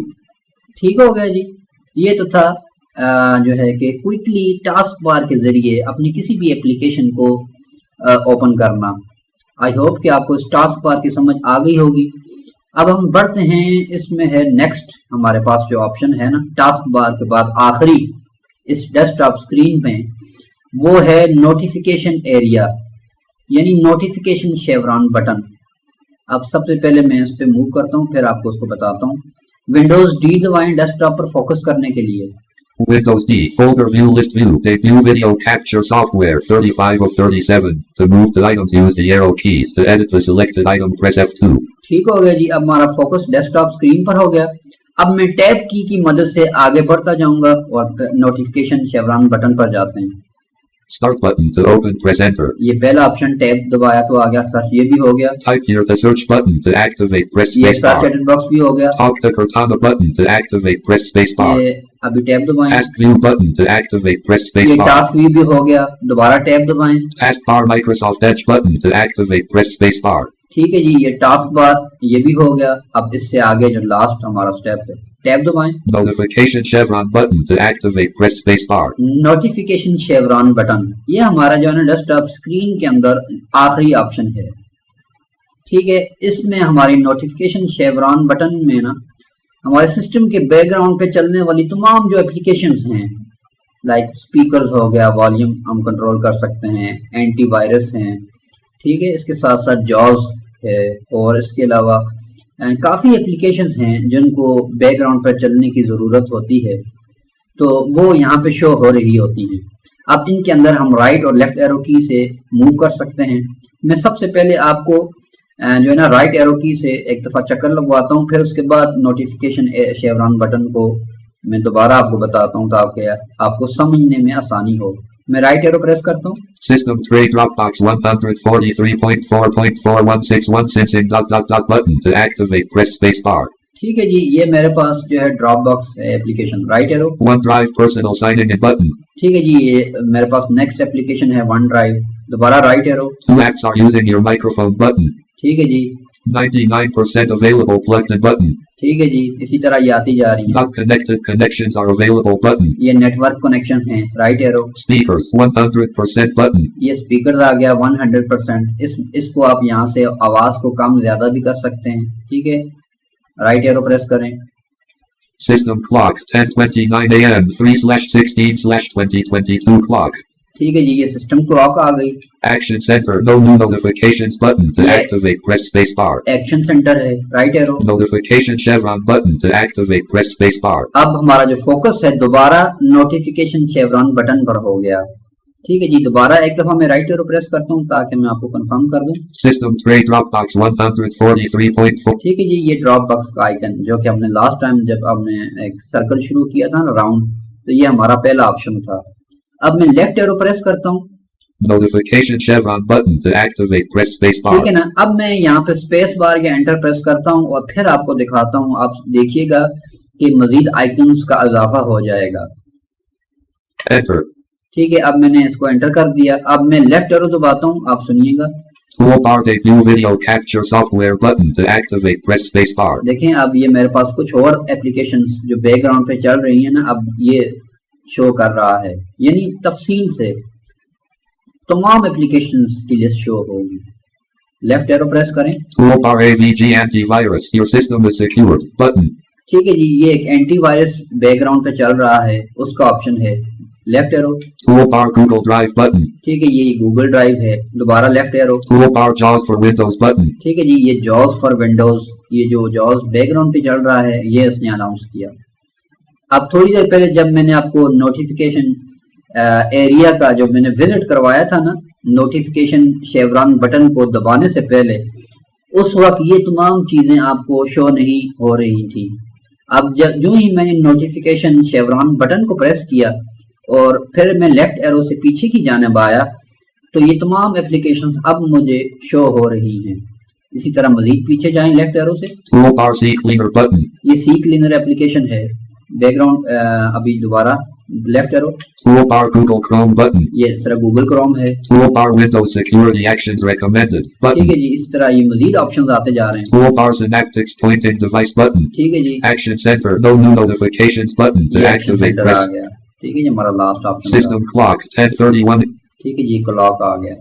A: ठीक हो गया जी। ये तो था जो है कि क्विकली टास्क बार के जरिए अपनी किसी भी एप्लीकेशन को ओपन करना। आई होप कि आपको इस टास्क बार की समझ आ गई होगी। अब हम बढ़ते हैं, इसमें है नेक्स्ट हमारे पास जो ऑप्शन है ना टास्क बार के बाद आखिरी इस डेस्कटॉप स्क्रीन पे, वो है नोटिफिकेशन एरिया यानी नोटिफिकेशन शेवरॉन बटन। अब सबसे पहले मैं इस पे मूव करता हूँ, फिर आपको उसको बताता हूँ। विंडोज डी दबाएं डेस्कटॉप पर फोकस करने के लिए।
B: Windows D folder view list view debut video capture software 35 of 37. To move the items use the arrow keys. To edit the selected item press F2.
A: ठीक हो गया जी। अब हमारा फोकस डेस्कटॉप स्क्रीन पर हो गया। अब मैं टैब की मदद से आगे बढ़ता जाऊंगा और नोटिफिकेशन शेवरॉन बटन पर जाते हैं।
B: Start button to open press enter.
A: ये पहला ऑप्शन टैब दबाया तो आ गया सर्च, ये भी हो गया।
B: Type here the search button to activate press
A: ये
B: space
A: search
B: bar.
A: Edit box भी हो गया।
B: Talk to Cortana button to activate press space bar.
A: ये अभी टैब दबाएं।
B: Task view button to activate press space
A: ये
B: bar.
A: टास्क व्यू भी हो गया, दोबारा टैब दबाएं।
B: Taskbar Microsoft Edge button to activate press space bar.
A: ठीक है जी, ये टास्क बार ये भी हो गया। अब इससे आगे जो लास्ट हमारा स्टेप है, टैब दबाएं।
B: Notification chevron button to activate press space bar.
A: Notification chevron button, ये हमारा जो है ना डेस्कटॉप स्क्रीन के अंदर आखिरी ऑप्शन है। ठीक है, इसमें हमारी नोटिफिकेशन शेवरॉन बटन में ना हमारे सिस्टम के बैकग्राउंड पे चलने वाली तमाम जो एप्लीकेशंस हैं, लाइक स्पीकर्स हो गया, वॉल्यूम हम कंट्रोल कर सकते हैं, एंटीवायरस हैं, ठीक है, इसके साथ साथ जॉज है और इसके अलावा काफ़ी एप्लीकेशंस हैं जिनको बैकग्राउंड पर चलने की ज़रूरत होती है, तो वो यहाँ पे शो हो रही होती हैं। अब इनके अंदर हम राइट और लेफ्ट एरो की से मूव कर सकते हैं। मैं सबसे पहले आपको जो है ना राइट एरो की से एक दफ़ा चक्कर लगवाता हूँ, फिर उसके बाद नोटिफिकेशन शेवरॉन बटन को मैं दोबारा आपको बताता हूँ ताकि आपको समझने में आसानी हो। मैं राइट एरो प्रेस करता हूँ।
B: System tray Dropbox 143.416161 sensing ... button to activate press space bar.
A: ठीक है जी, ये मेरे पास जो है Dropbox application, right arrow.
B: OneDrive personal signing in button.
A: ठीक है जी, ये मेरे पास नेक्स्ट एप्लीकेशन है वन ड्राइव, दोबारा right arrow.
B: 2 apps are using your microphone button.
A: ठीक है जी,
B: 99% available plugged in button.
A: ठीक है जी, इसी तरह ये आती जा रही है।
B: Not connected connections are available button.
A: ये नेटवर्क कनेक्शन है, राइट एरो।
B: Speakers 100% button.
A: ये स्पीकर आ गया 100%। इसको आप यहाँ से आवाज को कम ज्यादा भी कर सकते हैं, ठीक है, राइट एरो प्रेस करें।
B: System clock 10:29 a.m. 3/16/2022 clock.
A: ठीक है जी, ये सिस्टम क्लॉक आ गई।
B: Action center no new notifications button to activate press space bar.
A: Action centre है, right arrow.
B: Notification chevron button to activate press space bar.
A: अब हमारा जो फोकस है दोबारा नोटिफिकेशन शेवरॉन बटन पर हो गया। ठीक है जी, दोबारा एक दफा मैं राइट एरो प्रेस करता हूँ ताकि मैं आपको कंफर्म कर दूं।
B: System tray Dropbox 143.4.
A: ठीक है जी, ये ड्रॉप बॉक्स का आइकन जो कि हमने लास्ट टाइम जब हमने एक सर्कल शुरू किया था ना राउंड, तो ये हमारा पहला ऑप्शन था। अब मैं लेफ्ट एरो प्रेस करता हूँ।
B: Notification chevron button to activate press space bar.
A: ठीक है ना, अब मैं यहाँ पे स्पेस बार या एंटर प्रेस करता हूँ और फिर आपको दिखाता हूँ। आप देखिएगा कि मजीद आइकन्स का इजाफा हो जाएगा।
B: Enter.
A: ठीक है, अब मैंने इसको एंटर कर दिया। अब मैं लेफ्ट एरो दबाता हूँ, आप सुनिएगा।
B: Toolbar debut video capture software button to activate, press space bar.
A: देखें अब ये मेरे पास कुछ और एप्लीकेशंस जो बैकग्राउंड पे चल रही हैं ना, अब ये शो कर रहा है, यानी तफसील से तमाम एप्लीकेशंस की लिस्ट शो होगी। लेफ्ट एरो प्रेस करें।
B: Toolbar AVG antivirus, your system is secured button.
A: ठीक है जी, ये एक एंटीवायरस बैकग्राउंड पे चल रहा है, उसका ऑप्शन है। Left arrow.
B: Toolbar Google Drive button.
A: ठीक है, ये गूगल ड्राइव है। दोबारा left arrow.
B: Toolbar Jaws for Windows button.
A: ठीक है जी, ये जॉज फॉर विंडोज, ये जो जॉज बैकग्राउंड पे चल रहा है ये इसने अनाउंस किया। अब थोड़ी देर पहले जब मैंने आपको नोटिफिकेशन एरिया का जो मैंने विजिट करवाया था ना, नोटिफिकेशन शेवरॉन बटन को दबाने से पहले, उस वक्त ये तमाम चीजें आपको शो नहीं हो रही थी। अब जो ही मैंने नोटिफिकेशन शेवरॉन बटन को प्रेस किया और फिर मैं लेफ्ट एरो से पीछे की जानिब आया तो ये तमाम एप्लीकेशंस अब मुझे शो हो रही हैं। इसी तरह मजीद पीछे जाएं लेफ्ट एरो से।
B: Toolbar C Cleaner button.
A: ये सी क्लीनर एप्लीकेशन है बैकग्राउंड। अभी दोबारा left arrow.
B: Toolbar Google Chrome button.
A: ये इस तरह गूगल क्रोम है।
B: Toolbar Windows Security Actions Recommended
A: ठीक
B: button.
A: है जी, इस तरह ये मजीद ऑप्शंस आते जा रहे हैं।
B: Toolbar Synaptics Pointing Device button.
A: ठीक है जी,
B: Action Center No New Notifications button to
A: ये एक्शन
B: activate,
A: सेंटर आ
B: press.
A: गया। ठीक है जी, हमारा लास्ट ऑप्शन।
B: System Clock 10:31.
A: ठीक है जी, क्लॉक आ गया।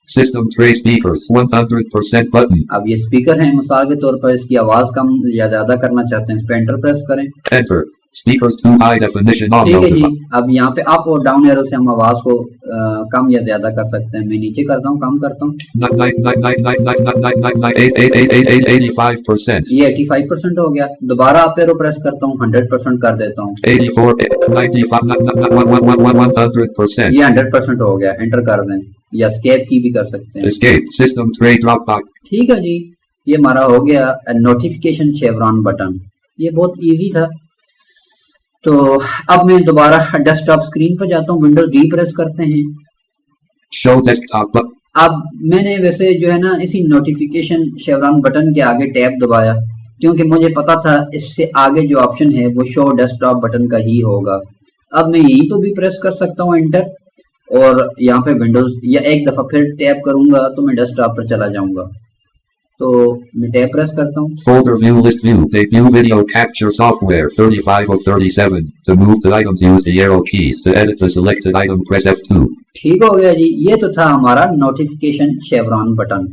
B: System Tray Speakers 100% button.
A: अब ये स्पीकर है, मिसाल के तौर पर इसकी आवाज कम या ज्यादा करना चाहते हैं, इस पे एंटर प्रेस करें।
B: Enter. Speakers to high definition
A: ठीक
B: audio
A: है जी,
B: device.
A: अब यहाँ पे अप और डाउन एरो से हम आवाज को कम या ज्यादा कर सकते हैं। मैं नीचे करता हूँ, कम करता हूँ।
B: 85%.
A: ये 85% हो गया। दोबारा अप एरो प्रेस करता हूँ, 100% कर देता हूँ।
B: 84. 95. 100%.
A: ये 100% हो गया, एंटर कर दें या एस्केप की भी कर सकते हैं।
B: Escape. System Tray Dropbox.
A: ठीक है जी, ये हमारा हो गया नोटिफिकेशन शेवरॉन बटन। ये बहुत इजी था। तो अब मैं दोबारा डेस्कटॉप स्क्रीन पर जाता हूँ, विंडोज डी प्रेस करते हैं।
B: Show desktop button.
A: अब मैंने वैसे जो है ना इसी नोटिफिकेशन शेवरॉन बटन के आगे टैब दबाया क्योंकि मुझे पता था इससे आगे जो ऑप्शन है वो शो डेस्कटॉप बटन का ही होगा। अब मैं यहीं तो भी प्रेस कर सकता हूँ एंटर, और यहाँ पे विंडोज या एक दफा फिर टैप करूंगा तो मैं डेस्कटॉप पर चला जाऊंगा। तो मैं टैब प्रेस करता हूँ।
B: Folder view list view. Debut video capture software 35 of 37. To move the items use the arrow keys. To edit the selected item press F2.
A: ठीक हो गया जी, ये तो था हमारा नोटिफिकेशन शेवरॉन बटन।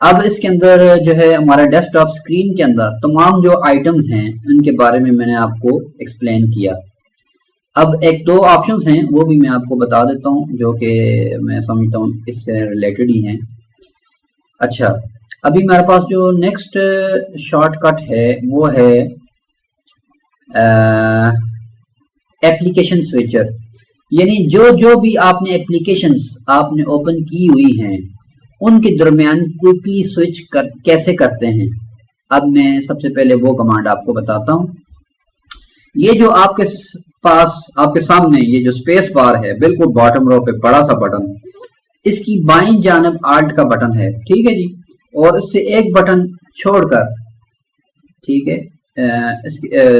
A: अब इसके अंदर जो है हमारा डेस्कटॉप स्क्रीन के अंदर तमाम जो आइटम्स हैं उनके बारे में मैंने आपको एक्सप्लेन किया। अब एक दो ऑप्शंस हैं वो भी मैं आपको बता देता हूँ जो कि मैं समझता हूँ इससे रिलेटेड ही हैं। अच्छा, अभी मेरे पास जो नेक्स्ट शॉर्टकट है वो है एप्लीकेशन स्विचर, यानी जो भी आपने एप्लीकेशंस आपने ओपन की हुई हैं उनके दरमियान क्विकली स्विच कैसे करते हैं। अब मैं सबसे पहले वो कमांड आपको बताता हूँ। ये जो आपके पास आपके सामने ये जो स्पेस बार है बिल्कुल बॉटम रो पे बड़ा सा बटन, इसकी बाईं जानब आल्ट का बटन है। ठीक है जी, और इससे एक बटन छोड़कर, ठीक है,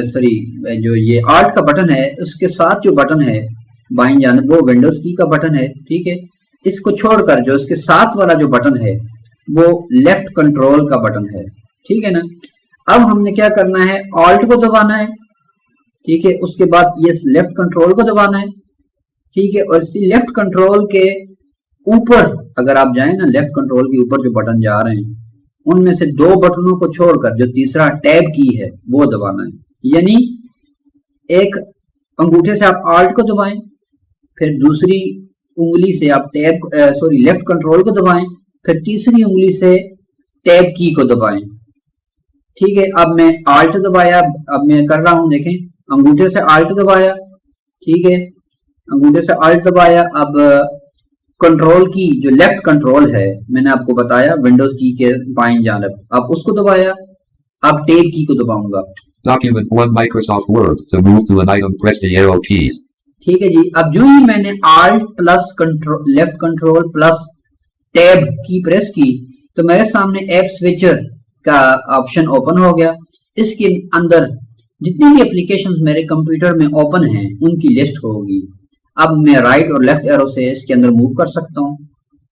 A: सॉरी जो ये आल्ट का बटन है उसके साथ जो बटन है बाईं जानब वो विंडोज की का बटन है। ठीक है, इसको छोड़कर जो इसके साथ वाला जो बटन है वो लेफ्ट कंट्रोल का बटन है। ठीक है ना। अब हमने क्या करना है, ऑल्ट को दबाना है। ठीक है, उसके बाद ये लेफ्ट कंट्रोल को दबाना है। ठीक है, और इसी लेफ्ट कंट्रोल के ऊपर अगर आप जाएं ना, लेफ्ट कंट्रोल के ऊपर जो बटन जा रहे हैं उनमें से दो बटनों को छोड़कर जो तीसरा टैब की है वो दबाना है। यानी एक अंगूठे से आप ऑल्ट को दबाएं, फिर दूसरी उंगली से आप लेफ्ट कंट्रोल को दबाएं, फिर तीसरी उंगली से टैब की को दबाएं। ठीक है, अब मैं ऑल्ट दबाया, अब मैं कर रहा हूं, देखें, अंगूठे से ऑल्ट दबाया। ठीक है, अंगूठे से ऑल्ट दबाया। अब कंट्रोल की जो लेफ्ट कंट्रोल है मैंने आपको बताया विंडोज की के बाईं जानब, अब उसको दबाया। अब टैब की को दबाऊंगा।
B: Document 1 Microsoft Word. To move to an item press the arrow keys.
A: ठीक है जी, अब जो ही मैंने Alt plus left control plus tab की प्रेस की तो मेरे सामने ऐप स्विचर का ऑप्शन ओपन हो गया। इसके अंदर जितनी भी एप्लीकेशंस मेरे कंप्यूटर में ओपन हैं उनकी लिस्ट होगी। अब मैं राइट और लेफ्ट एरो से इसके अंदर मूव कर सकता हूँ।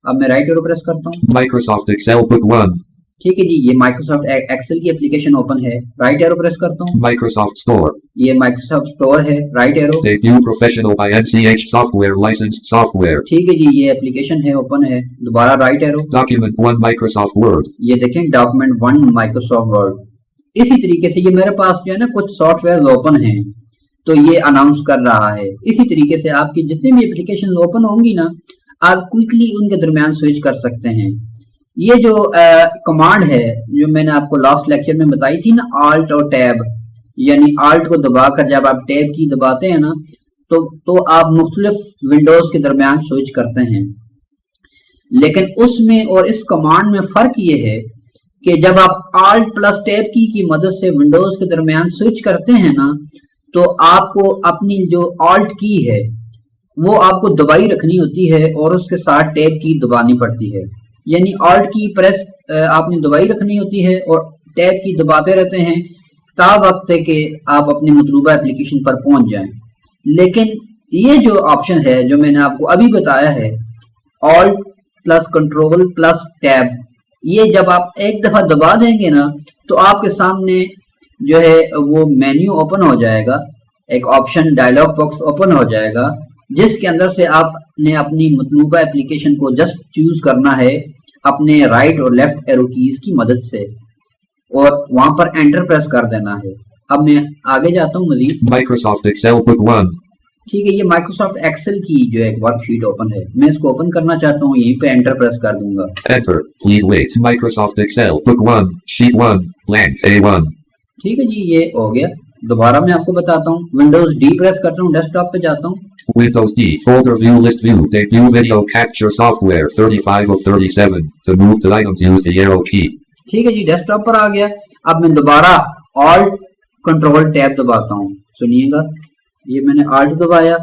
A: अब मैं राइट एरो प्रेस करता हूँ।
B: Microsoft Excel Book 1.
A: ठीक है जी, ये माइक्रोसॉफ्ट एक्सेल की एप्लीकेशन ओपन है। राइट एरो प्रेस करता हूँ।
B: Microsoft Store.
A: ये माइक्रोसॉफ्ट स्टोर है। Right arrow.
B: Debut Professional by NCH Software Licensed Software.
A: ठीक है जी, ये एप्लीकेशन है, ओपन है। दोबारा right arrow.
B: Document 1 Microsoft Word.
A: ये देखें डॉक्यूमेंट 1 माइक्रोसॉफ्ट वर्ड। इसी तरीके से ये मेरे पास जो है ना कुछ सॉफ्टवेयर ओपन हैं, तो ये अनाउंस कर रहा है। इसी तरीके से आपकी जितनी भी एप्लीकेशन ओपन होंगी ना, आप क्विकली उनके दरमियान स्विच कर सकते हैं। ये जो कमांड है जो मैंने आपको लास्ट लेक्चर में बताई थी ना, आल्ट और टैब, यानी आल्ट को दबाकर जब आप टैब की दबाते हैं ना तो आप मुख्तलिफ विंडोज के दरमियान स्विच करते हैं। लेकिन उसमें और इस कमांड में फर्क ये है कि जब आप आल्ट प्लस टैब की मदद से विंडोज के दरमियान स्विच करते हैं ना, तो आपको अपनी जो आल्ट की है वो आपको दबाई रखनी होती है और उसके साथ टैब की दबानी पड़ती है। यानी आल्ट की प्रेस आपने दबाई रखनी होती है और टैब की दबाते रहते हैं ता वक्त है कि आप अपनी मतलूबा एप्लीकेशन पर पहुंच जाएं। लेकिन ये जो ऑप्शन है जो मैंने आपको अभी बताया है, alt plus control plus tab, ये जब आप एक दफा दबा देंगे ना तो आपके सामने जो है वो मेन्यू ओपन हो जाएगा, एक ऑप्शन डायलॉग बॉक्स ओपन हो जाएगा जिसके अंदर से आपने अपनी मतलूबा एप्लीकेशन को जस्ट चूज करना है अपने राइट और लेफ्ट एरो कीज की मदद से और वहां पर एंटर प्रेस कर देना है। अब मैं आगे जाता हूँ मजीद।
B: Microsoft Excel Book 1.
A: ठीक है, ये माइक्रोसॉफ्ट एक्सेल की जो एक वर्कशीट ओपन है, मैं इसको ओपन करना चाहता हूँ, यहीं पे एंटर प्रेस कर दूंगा।
B: Enter. Please wait. Microsoft Excel Book 1. Sheet 1. Blank A1.
A: ठीक है जी, ये हो गया। दोबारा मैं आपको बताता हूँ, विंडोज डी प्रेस करता हूँ, डेस्कटॉप पे जाता हूँ।
B: Windows D. Folder View List View. Debut Video Capture Software 35 of 37. To move to items use the arrow key.
A: ठीक है जी, डेस्कटॉप पर आ गया। अब मैं दोबारा ऑल्ट कंट्रोल टैब दबाता हूँ। सुनिएगा, ये मैंने ऑल्ट दबाया,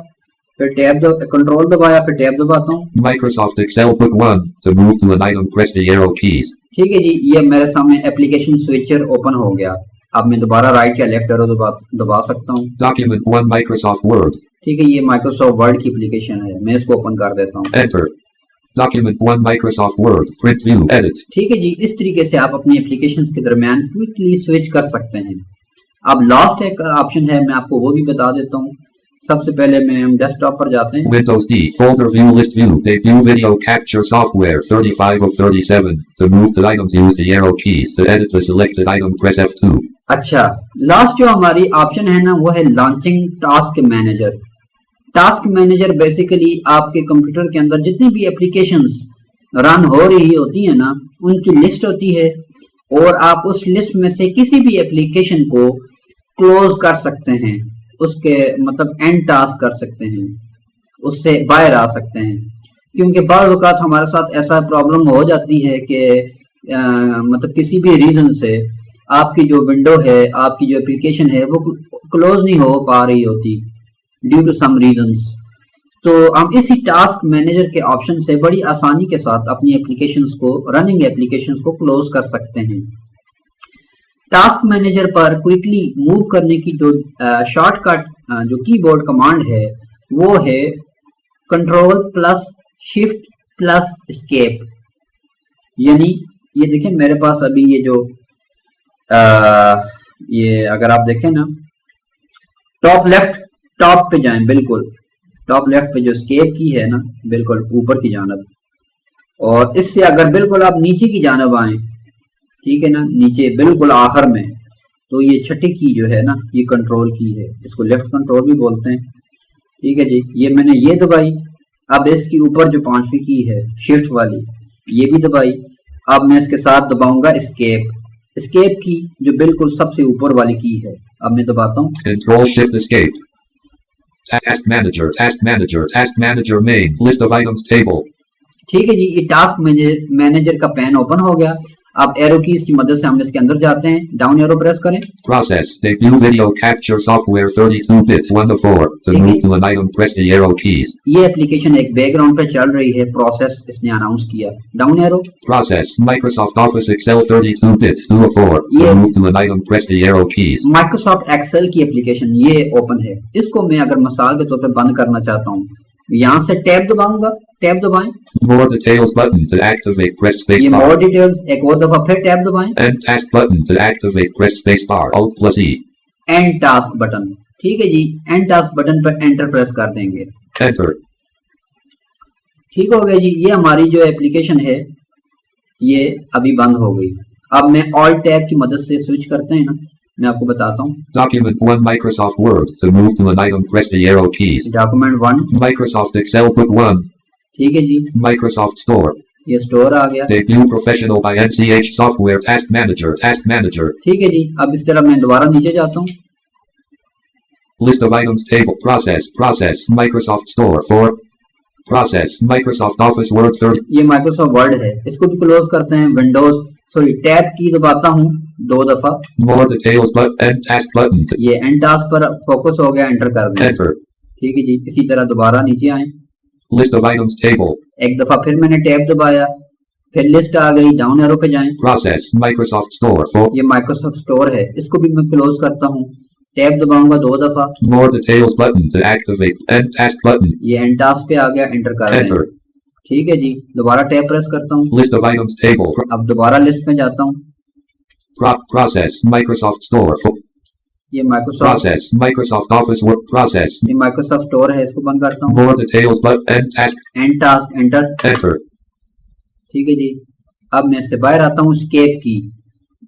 A: फिर टैब कंट्रोल दबाया, फिर टैब दबाता हूँ।
B: Microsoft Excel Book 1. To move to an item press the arrow keys.
A: ठीक है जी, ये मेरे सामने एप्लीकेशन स्विचर ओपन हो गया। अब मैं दोबारा राइट या लेफ्ट एरो दबा सकता हूँ।
B: Document 1 Microsoft Word.
A: ठीक है, ये माइक्रोसॉफ्ट वर्ड की एप्लीकेशन है, मैं इसको ओपन कर देता हूँ।
B: Enter. Document 1 Microsoft Word. Print View. Edit.
A: ठीक है जी, इस तरीके से आप अपनी एप्लीकेशंस के दरमियान क्विकली स्विच कर सकते हैं। अब लास्ट एक ऑप्शन है, मैं आपको वो भी बता देता हूँ। सबसे पहले हम डेस्कटॉप पर जाते हैं।
B: Windows D. Folder View List View. Debut Video Capture Software 35 of 37. To move to items use the arrow keys. To edit the selected item press F2.
A: अच्छा, लास्ट जो हमारी ऑप्शन है ना वो है launching task manager. Task manager basically आपके कंप्यूटर के अंदर जितनी भी एप्लीकेशंस रन हो रही होती है ना उनकी लिस्ट होती है और आप उस लिस्ट में से किसी भी एप्लीकेशन को क्लोज कर सकते हैं, उसके मतलब एंड टास्क कर सकते हैं, उससे बाहर आ सकते हैं। क्योंकि बाज़ वक़्त हमारे साथ ऐसा प्रॉब्लम हो जाती है कि मतलब किसी भी रीज़न से आपकी जो विंडो है, आपकी जो एप्लीकेशन है वो क्लोज नहीं हो पा रही होती ड्यू टू सम रीजंस। तो हम इसी टास्क मैनेजर के ऑप्शन से बड़ी आसानी के साथ अपनी एप्लीकेशंस को, रनिंग एप्लीकेशंस को क्लोज कर सकते हैं। टास्क मैनेजर पर क्विकली मूव करने की जो शॉर्टकट जो कीबोर्ड कमांड है वो है control plus shift plus escape. यानी ये देखें मेरे पास अभी ये जो ये अगर आप देखें ना, टॉप लेफ्ट टॉप पे जाएं, बिल्कुल टॉप लेफ्ट पे जो एस्केप की है ना बिल्कुल ऊपर की जानब, और इससे अगर बिल्कुल आप नीचे की जानब आए, ठीक है ना, नीचे बिल्कुल आखिर में, तो ये छठी की जो है ना ये कंट्रोल की है, इसको लेफ्ट कंट्रोल भी बोलते हैं। ठीक है जी, ये मैंने ये दबाई। अब इसके ऊपर जो पांचवी की है शिफ्ट वाली ये भी दबाई। अब मैं इसके साथ दबाऊंगा एस्केप, एस्केप की जो बिल्कुल सबसे ऊपर वाली की है। अब मैं दबाता हूँ
B: Control Shift Escape. Task Manager, Task Manager, Task Manager Main, List of Items Table.
A: ठीक है जी, ये टास्क मैनेजर का पैन ओपन हो गया। अब एरो कीज की मदद से हम इसके अंदर जाते हैं, डाउन एरो प्रेस करें।
B: Process debut video capture software 32-bit 1 to 4. To move to an item, press the arrow keys.
A: ये एप्लीकेशन एक बैकग्राउंड पे चल रही है, प्रोसेस इसने अनाउंस किया। Down arrow.
B: Process Microsoft Office Excel 32-bit 2 to 4. To move to an item, press the arrow keys.
A: Microsoft Excel की एप्लीकेशन ये ओपन है। इसको मैं अगर मिसाल के तौर पे बंद करना चाहता हूँ, यहाँ से टैब दबाऊंगा, टैब दबाएं।
B: More details button to activate, press space
A: ये
B: bar.
A: मोर डिटेल्स एक और दफा फिर टैब दबाएं।
B: End task button to activate, press space bar. Alt+E.
A: And task button, ठीक है जी, एंड टास्क बटन पर एंटर प्रेस कर देंगे।
B: Enter.
A: ठीक हो गया जी। ये हमारी जो एप्लीकेशन है ये अभी बंद हो गई। अब मैं ऑल्ट टैब की मदद से स्विच करते हैं ना, मैं आपको बताता हूँ।
B: Document 1 Microsoft Word. To move to an item, press the arrow keys.
A: Document 1,
B: Microsoft Excel book 1.
A: ठीक है जी,
B: Microsoft Store.
A: ये स्टोर आ गया।
B: Debut Professional by NCH Software Task Manager. Task Manager.
A: ठीक है जी। अब इस तरह मैं दोबारा नीचे जाता हूँ।
B: List of items table. Process Microsoft Store 4. Process Microsoft Office Word 30.
A: ये माइक्रोसॉफ्ट वर्ड है, इसको भी क्लोज करते हैं। विंडोज टैब की दबाता हूँ 2 दफा।
B: More details but end task button.
A: ये एंड टास्क पर फोकस हो गया, एंटर कर दें।
B: Enter.
A: ठीक है जी। इसी तरह दोबारा नीचे आए,
B: List of items table.
A: एक दफा फिर मैंने टैब दबाया, फिर लिस्ट आ गई, डाउन एरो पे जाएं।
B: Process Microsoft Store 4.
A: ये माइक्रोसॉफ्ट स्टोर है, इसको भी मैं क्लोज करता हूँ। टैब दबाऊंगा 2 दफा।
B: More details button to activate. End task button.
A: ये एंड टास्क पे आ गया, एंटर कर दें।
B: Enter.
A: ठीक है जी। दोबारा टैब प्रेस करता हूँ।
B: List of items table.
A: अब दोबारा लिस्ट में जाता हूँ।
B: Process Microsoft Store 4.
A: ये Microsoft
B: Process Microsoft Office Word. Process.
A: ये माइक्रोसॉफ्ट स्टोर है, इसको बंद करता हूँ।
B: More details but end task.
A: And task, enter.
B: Enter.
A: ठीक है जी। अब मैं इससे बाहर आता हूँ। स्केप की,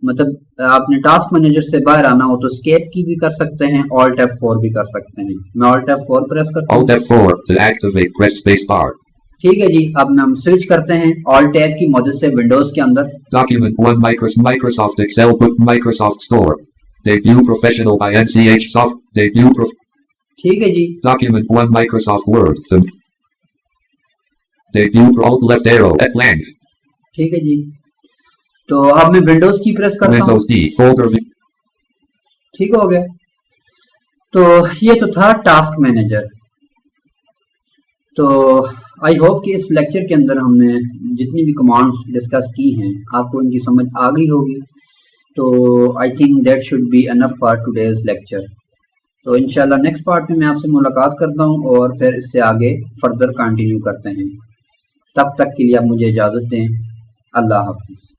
A: मतलब आपने टास्क मैनेजर से बाहर आना हो तो स्केप की भी कर सकते हैं, ऑल्ट F4 भी कर सकते हैं। मैं ऑल्ट F4 प्रेस करता हूँ।
B: Alt F4 to activate, press space bar.
A: ठीक है जी। अब हम स्विच करते हैं ऑल्ट टैब की मदद से विंडोज के अंदर।
B: Document 1 Microsoft Excel book Microsoft Store. Debut Professional by NCH Soft.
A: ठीक है जी।
B: Document 1 Microsoft Word. Debut Alt left arrow at blank.
A: ठीक है जी। तो अब मैं विंडोज की प्रेस करता हूँ।
B: Windows D folder.
A: ठीक हो गया। तो ये तो था टास्क मैनेजर। तो आई होप कि इस लेक्चर के अंदर हमने जितनी भी कमांड्स डिस्कस की हैं आपको इनकी समझ आ गई होगी। तो I think that should be enough for today's lecture. तो इंशाल्लाह नेक्स्ट पार्ट में मैं आपसे मुलाकात करता हूँ और फिर इससे आगे फर्दर कंटिन्यू करते हैं। तब तक के लिए आप मुझे इजाज़त दें। अल्लाह हाफिज़।